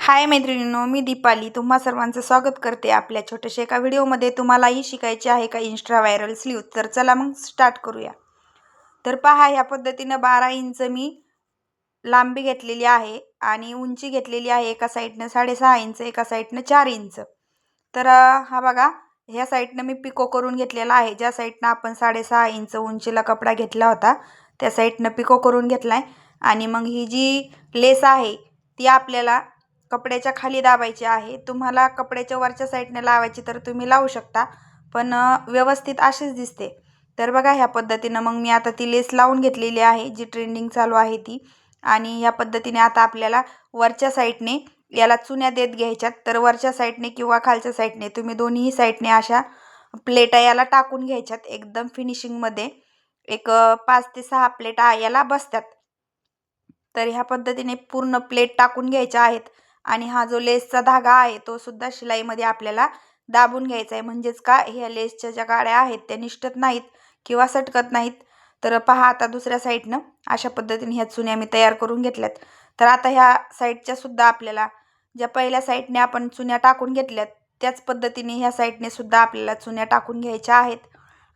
हाय मैत्रिणींनो, मी दीपाली तुम्हा सर्वांचं स्वागत करते आपल्या छोट्याशा एका व्हिडिओमध्ये। तुम्हालाही शिकायचे आहे का इंस्टा व्हायरल स्लीव्ह? तर चला मग स्टार्ट करूया। तर पहा, ह्या पद्धतीनं 12 इंच मी लांबी घेतलेली आहे आणि उंची घेतलेली आहे एका साईडनं 6.5 इंच, एका साईडनं 4 इंच। तर हा बघा, ह्या साईडनं मी पिको करून घेतलेला आहे। ज्या साईडनं आपण 6.5 इंच उंचीला कपडा घेतला होता त्या साईडनं पिको करून घेतलाय। आणि मग ही जी लेस आहे ती आपल्याला कपड्याच्या खाली दाबायची आहे। तुम्हाला कपड्याच्या वरच्या साईडने लावायची तर तुम्ही लावू शकता, पण व्यवस्थित अशीच दिसते। तर बघा, ह्या पद्धतीनं मग मी आता ती लेस लावून घेतलेली आहे जी ट्रेंडिंग चालू आहे ती। आणि ह्या पद्धतीने आता आपल्याला वरच्या साईडने याला चुन्या देत घ्यायच्यात। तर वरच्या साईडने किंवा खालच्या साईडने तुम्ही दोन्ही साईडने अशा प्लेटा याला टाकून घ्यायच्यात। एकदम फिनिशिंगमध्ये एक 5 ते 6 प्लेटा याला बसतात। तर ह्या पद्धतीने पूर्ण प्लेट टाकून घ्यायच्या आहेत। आणि हा जो लेसचा धागा आहे तो सुद्धा शिलाईमध्ये आपल्याला दाबून घ्यायचा आहे, म्हणजेच का ह्या लेसच्या ज्या गाड्या आहेत त्या निष्ठत नाहीत किंवा सटकत नाहीत। तर पहा, आता दुसऱ्या साईडनं अशा पद्धतीने ह्या चुन्या मी तयार करून घेतल्यात। तर आता ह्या साईडच्या सुद्धा आपल्याला ज्या पहिल्या साईडने आपण चुन्या टाकून घेतल्यात त्याच पद्धतीने ह्या साईडने सुद्धा आपल्याला चुन्या टाकून घ्यायच्या आहेत।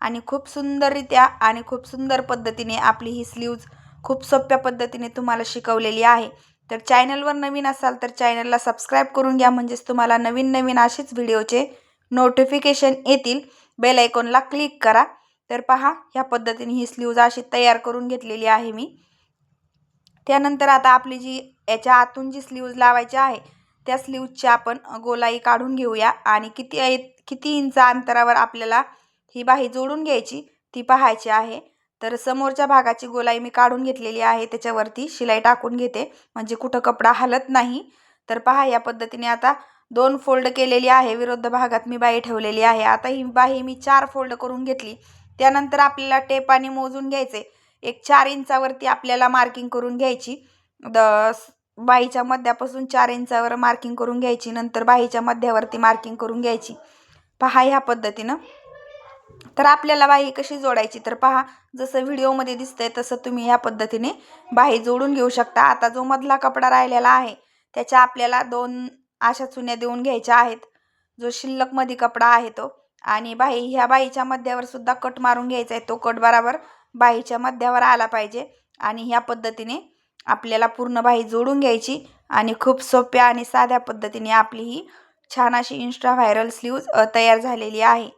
आणि खूप सुंदररित्या आणि खूप सुंदर पद्धतीने आपली ही स्लीव्ज खूप सोप्या पद्धतीने तुम्हाला शिकवलेली आहे। तर चॅनलवर नवीन असाल तर चॅनलला सबस्क्राईब करून घ्या, म्हणजेच तुम्हाला नवीन नवीन अशीच व्हिडिओचे नोटिफिकेशन येतील। बेल आयकॉनला क्लिक करा। तर पहा, ह्या पद्धतीने ही स्लीव्ज अशी तयार करून घेतलेली आहे मी। त्यानंतर आता आपली जी याच्या आतून जी स्लीव्ज लावायची आहे त्या स्लीव्जची आपण गोलाई काढून घेऊया। आणि किती इंच अंतरावर आपल्याला ही बाही जोडून घ्यायची ती पाहायची आहे। तर समोरच्या भागाची गोलाई मी काढून घेतलेली आहे, त्याच्यावरती शिलाई टाकून घेते म्हणजे कुठं कपडा हलत नाही। तर पहा, या पद्धतीने आता 2 फोल्ड केलेली आहे, विरुद्ध भागात मी बाही ठेवलेली आहे। आता ही बाही मी 4 फोल्ड करून घेतली। त्यानंतर आपल्याला टेपाने मोजून घ्यायचे। एक 4 इंचावरती आपल्याला मार्किंग करून घ्यायची। बाहीच्या मध्यापासून 4 इंचावर मार्किंग करून घ्यायची, नंतर बाहीच्या मध्यावरती मार्किंग करून घ्यायची। पहा, ह्या पद्धतीनं। तर आपल्याला बाही कशी जोडायची तर पहा, जसं व्हिडिओमध्ये दिसतंय तसं तुम्ही ह्या पद्धतीने बाही जोडून घेऊ शकता। आता जो मधला कपडा राहिलेला आहे त्याच्या आपल्याला 2 अशा चुन्या देऊन घ्यायच्या आहेत, जो शिल्लक मध्ये कपडा आहे तो। आणि ह्या बाहीच्या मध्यावर सुद्धा कट मारून घ्यायचा आहे, तो कट बरोबर बाहीच्या मध्यावर आला पाहिजे। आणि ह्या पद्धतीने आपल्याला पूर्ण बाही जोडून घ्यायची। आणि खूप सोप्या आणि साध्या पद्धतीने आपली ही छान अशी इंस्टा व्हायरल स्लीव्ज तयार झालेली आहे।